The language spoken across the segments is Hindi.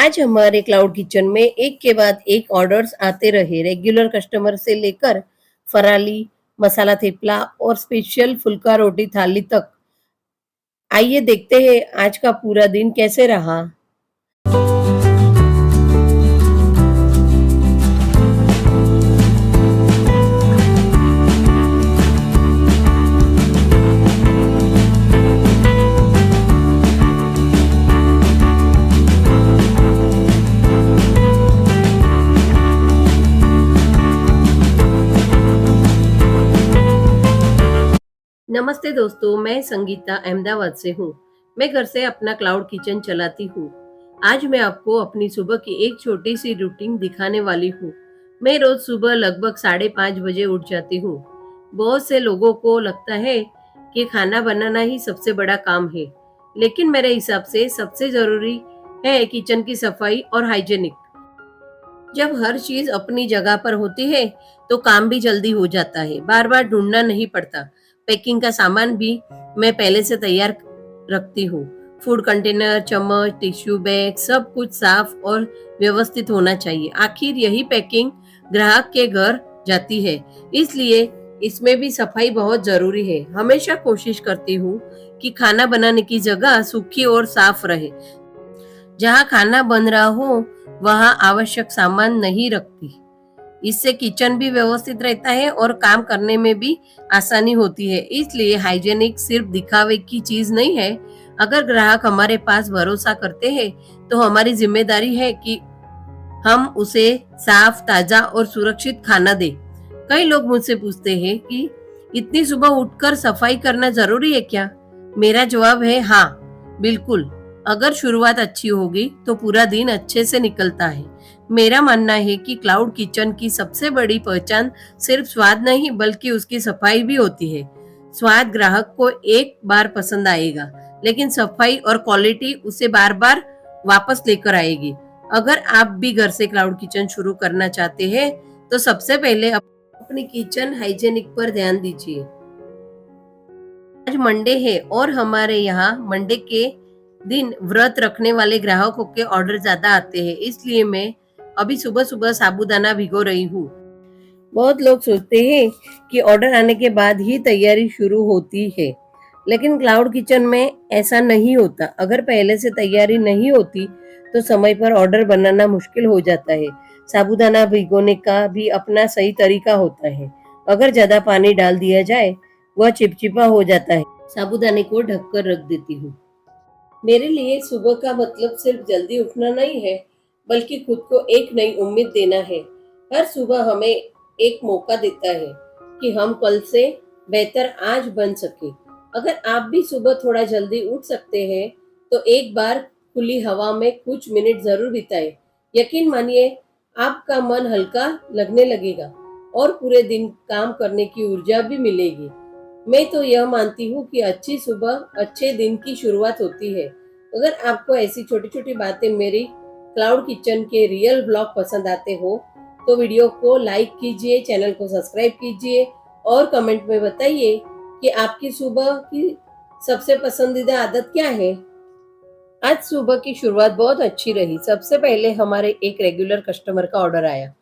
आज हमारे क्लाउड किचन में एक के बाद एक ऑर्डर्स आते रहे, रेगुलर कस्टमर से लेकर फराली, मसाला थेपला और स्पेशल फुल्का रोटी थाली तक। आइए देखते हैं आज का पूरा दिन कैसे रहा। नमस्ते दोस्तों, मैं संगीता अहमदाबाद से हूँ। मैं घर से अपना क्लाउड किचन चलाती हूँ। आज मैं आपको अपनी सुबह की एक छोटी सी रूटीन दिखाने वाली हूँ। मैं रोज सुबह लगभग 5:30 बजे उठ जाती हूँ। बहुत से लोगों को लगता है कि खाना बनाना ही सबसे बड़ा काम है, लेकिन मेरे हिसाब से सबसे जरूरी है किचन की सफाई और हाइजीनिक। जब हर चीज अपनी जगह पर होती है तो काम भी जल्दी हो जाता है, बार बार ढूंढना नहीं पड़ता। पैकिंग का सामान भी मैं पहले से तैयार रखती हूँ। फूड कंटेनर, चम्मच, टिश्यू बैग, सब कुछ साफ और व्यवस्थित होना चाहिए। आखिर यही पैकिंग ग्राहक के घर जाती है, इसलिए इसमें भी सफाई बहुत जरूरी है। हमेशा कोशिश करती हूँ कि खाना बनाने की जगह सूखी और साफ रहे। जहाँ खाना बन रहा हो वहाँ आवश्यक सामान नहीं रखती। इससे किचन भी व्यवस्थित रहता है और काम करने में भी आसानी होती है। इसलिए हाइजीनिक सिर्फ दिखावे की चीज नहीं है। अगर ग्राहक हमारे पास भरोसा करते हैं तो हमारी जिम्मेदारी है कि हम उसे साफ, ताजा और सुरक्षित खाना दें। कई लोग मुझसे पूछते हैं कि इतनी सुबह उठकर सफाई करना जरूरी है क्या? मेरा जवाब है हाँ, बिल्कुल। अगर शुरुआत अच्छी होगी तो पूरा दिन अच्छे से निकलता है। मेरा मानना है कि क्लाउड किचन की सबसे बड़ी पहचान सिर्फ स्वाद नहीं बल्कि उसकी सफाई भी होती है। स्वाद ग्राहक को एक बार पसंद आएगा, लेकिन सफाई और क्वालिटी उसे बार बार वापस लेकर आएगी। अगर आप भी घर से क्लाउड किचन शुरू करना चाहते हैं तो सबसे पहले अपनी किचन हाइजीनिक पर ध्यान दीजिए। आज मंडे है और हमारे यहाँ मंडे के दिन व्रत रखने वाले ग्राहकों के ऑर्डर ज्यादा आते हैं, इसलिए मैं अभी सुबह सुबह साबूदाना भिगो रही हूँ। बहुत लोग सोचते हैं कि ऑर्डर आने के बाद ही तैयारी शुरू होती है, लेकिन क्लाउड किचन में ऐसा नहीं होता। अगर पहले से तैयारी नहीं होती तो समय पर ऑर्डर बनाना मुश्किल हो जाता है। साबूदाना भिगोने का भी अपना सही तरीका होता है। अगर ज्यादा पानी डाल दिया जाए वह चिपचिपा हो जाता है। साबूदाने को ढककर रख देती हूँ। मेरे लिए सुबह का मतलब सिर्फ जल्दी उठना नहीं है, बल्कि खुद को एक नई उम्मीद देना है। हर सुबह हमें एक मौका देता है कि हम कल से बेहतर आज बन सके। अगर आप भी सुबह थोड़ा जल्दी उठ सकते हैं तो एक बार खुली हवा में कुछ मिनट जरूर बिताएं। यकीन मानिए, आपका मन हल्का लगने लगेगा और पूरे दिन काम करने की ऊर्जा भी मिलेगी। मैं तो यह मानती हूँ कि अच्छी सुबह अच्छे दिन की शुरुआत होती है। अगर आपको ऐसी छोटी छोटी बातें मेरी क्लाउड किचन के रियल ब्लॉग पसंद आते हो तो वीडियो को लाइक कीजिए, चैनल को सब्सक्राइब कीजिए और कमेंट में बताइए कि आपकी सुबह की सबसे पसंदीदा आदत क्या है। आज सुबह की शुरुआत बहुत अच्छी रही। सबसे पहले हमारे एक रेगुलर कस्टमर का ऑर्डर आया।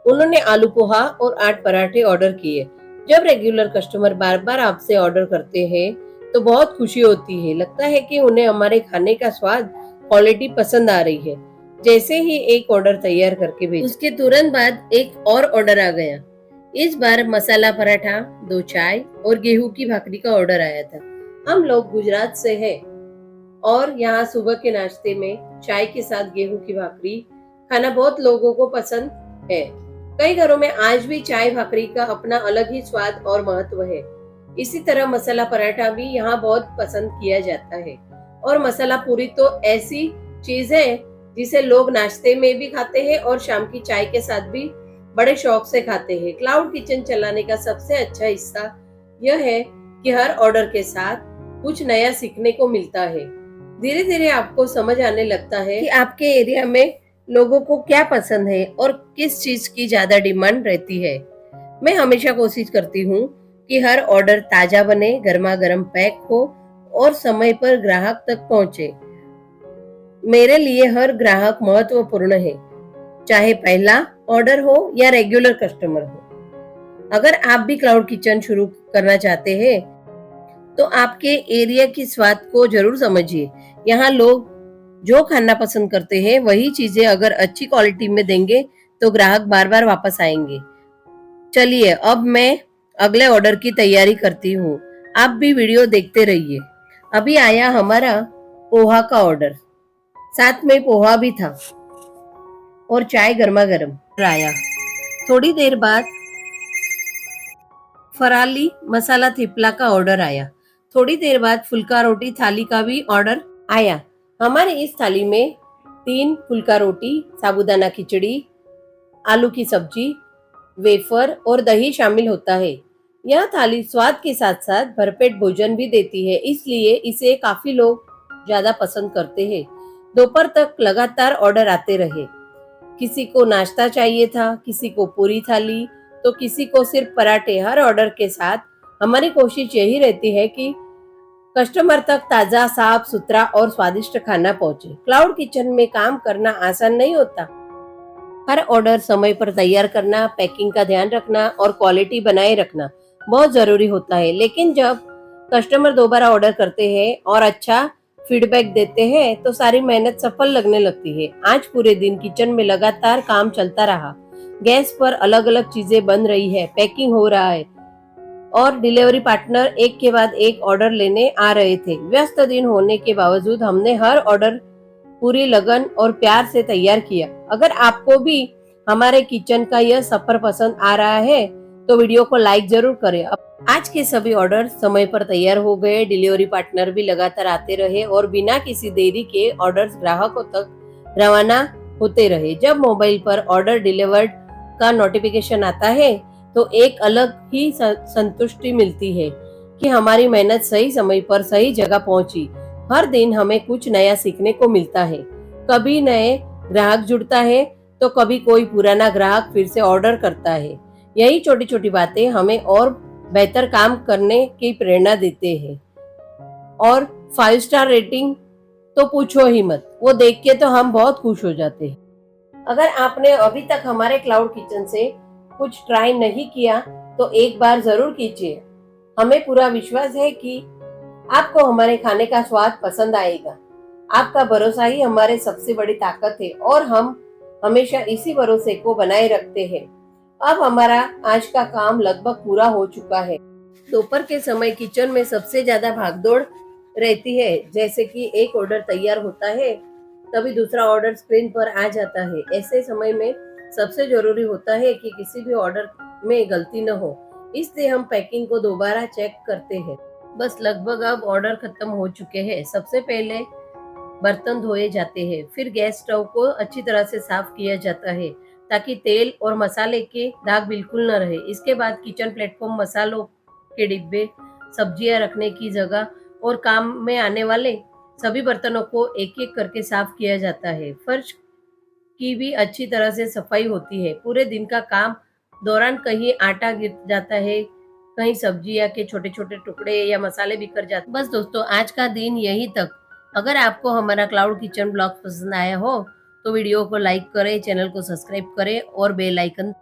उन्होंने आलू पोहा और 8 पराठे ऑर्डर किए। जब रेगुलर कस्टमर बार बार आपसे ऑर्डर करते हैं तो बहुत खुशी होती है। लगता है कि उन्हें हमारे खाने का स्वाद, क्वालिटी पसंद आ रही है। जैसे ही एक ऑर्डर तैयार करके भेजा, उसके तुरंत बाद एक और ऑर्डर आ गया। इस बार मसाला पराठा, 2 चाय और गेहूं की भाकरी का ऑर्डर आया था। हम लोग गुजरात से हैं और यहाँ सुबह के नाश्ते में चाय के साथ गेहूं की भाकरी खाना बहुत लोगों को पसंद है। कई घरों में आज भी चाय भाकरी का अपना अलग ही स्वाद और महत्व है। इसी तरह मसाला पराठा भी यहाँ बहुत पसंद किया जाता है। और मसाला पूरी तो ऐसी चीज है जिसे लोग नाश्ते में भी खाते हैं और शाम की चाय के साथ भी बड़े शौक से खाते हैं। क्लाउड किचन चलाने का सबसे अच्छा हिस्सा यह है कि हर ऑर्डर के साथ कुछ नया सीखने को मिलता है। धीरे धीरे आपको समझ आने लगता है कि आपके एरिया में लोगों को क्या पसंद है और किस चीज की ज्यादा डिमांड रहती है। मैं हमेशा कोशिश करती हूँ कि हर ऑर्डर ताजा बने, गर्मा गर्म पैक हो और समय पर ग्राहक तक पहुँचे। मेरे लिए हर ग्राहक महत्वपूर्ण है, चाहे पहला ऑर्डर हो या रेगुलर कस्टमर हो। अगर आप भी क्लाउड किचन शुरू करना चाहते हैं तो आपके एरिया की स्वाद को जरूर समझिए। यहाँ लोग जो खाना पसंद करते हैं वही चीजें अगर अच्छी क्वालिटी में देंगे तो ग्राहक बार बार वापस आएंगे। चलिए अब मैं अगले ऑर्डर की तैयारी करती हूँ। आप भी वीडियो देखते रहिए। अभी आया हमारा पोहा का ऑर्डर, साथ में पोहा भी था और चाय गर्मा गर्म आया। थोड़ी देर बाद फराली मसाला थिपला का ऑर्डर आया। थोड़ी देर बाद फुल्का रोटी थाली का भी ऑर्डर आया। हमारे इस थाली में 3 फुल्का रोटी, साबूदाना खिचड़ी, आलू की सब्जी, वेफर और दही शामिल होता है। यह थाली स्वाद के साथ साथ भरपेट भोजन भी देती है, इसलिए इसे काफी लोग ज्यादा पसंद करते हैं। दोपहर तक लगातार ऑर्डर आते रहे। किसी को नाश्ता चाहिए था, किसी को पूरी थाली, तो किसी को सिर्फ पराठे। हर ऑर्डर के साथ हमारी कोशिश यही रहती है कि कस्टमर तक ताजा, साफ सुथरा और स्वादिष्ट खाना पहुंचे। क्लाउड किचन में काम करना आसान नहीं होता। हर ऑर्डर समय पर तैयार करना, पैकिंग का ध्यान रखना और क्वालिटी बनाए रखना बहुत जरूरी होता है। लेकिन जब कस्टमर दोबारा ऑर्डर करते हैं और अच्छा फीडबैक देते हैं तो सारी मेहनत सफल लगने लगती है। आज पूरे दिन किचन में लगातार काम चलता रहा। गैस पर अलग अलग चीजें बन रही है, पैकिंग हो रहा है और डिलीवरी पार्टनर एक के बाद एक ऑर्डर लेने आ रहे थे। व्यस्त दिन होने के बावजूद हमने हर ऑर्डर पूरी लगन और प्यार से तैयार किया। अगर आपको भी हमारे किचन का यह सफर पसंद आ रहा है तो वीडियो को लाइक जरूर करें। आज के सभी ऑर्डर समय पर तैयार हो गए। डिलीवरी पार्टनर भी लगातार आते रहे और बिना किसी देरी के ऑर्डर्स ग्राहकों तक रवाना होते रहे। जब मोबाइल पर ऑर्डर डिलीवर्ड का नोटिफिकेशन आता है तो एक अलग ही संतुष्टि मिलती है कि हमारी मेहनत सही समय पर सही जगह पहुंची। हर दिन हमें कुछ नया सीखने को मिलता है। कभी नए ग्राहक जुड़ता है तो कभी कोई पुराना ग्राहक फिर से ऑर्डर करता है। यही छोटी छोटी बातें हमें और बेहतर काम करने की प्रेरणा देते हैं। और 5 स्टार रेटिंग तो पूछो ही मत, वो देख के तो हम बहुत खुश हो जाते हैं। अगर आपने अभी तक हमारे क्लाउड किचन से कुछ ट्राई नहीं किया तो एक बार जरूर कीजिए। हमें पूरा विश्वास है कि आपको हमारे खाने का स्वाद पसंद आएगा। आपका भरोसा ही हमारे सबसे बड़ी ताकत है और हम हमेशा इसी भरोसे को बनाए रखते हैं। अब हमारा आज का काम लगभग पूरा हो चुका है। दोपहर के समय किचन में सबसे ज्यादा भागदौड़ रहती है। जैसे कि एक ऑर्डर तैयार होता है तभी दूसरा ऑर्डर स्क्रीन पर आ जाता है। ऐसे समय में सबसे जरूरी होता है कि किसी भी ऑर्डर में गलती न हो, इसलिए हम पैकिंग को दोबारा चेक करते हैं। बस लगभग अब ऑर्डर खत्म हो चुके हैं। सबसे पहले बर्तन धोए जाते हैं, फिर गैस स्टोव को अच्छी तरह से साफ किया जाता है ताकि तेल और मसाले के दाग बिल्कुल न रहे। इसके बाद किचन प्लेटफॉर्म, मसालों के डिब्बे, सब्जियां रखने की जगह और काम में आने वाले सभी बर्तनों को एक एक करके साफ किया जाता है। फर्श की भी अच्छी तरह से सफाई होती है। पूरे दिन का काम दौरान कहीं आटा गिर जाता है, कहीं सब्जियां के छोटे छोटे टुकड़े या मसाले बिखर जाते। बस दोस्तों, आज का दिन यही तक। अगर आपको हमारा क्लाउड किचन ब्लॉग पसंद आया हो तो वीडियो को लाइक करें, चैनल को सब्सक्राइब करें और बेल आइकन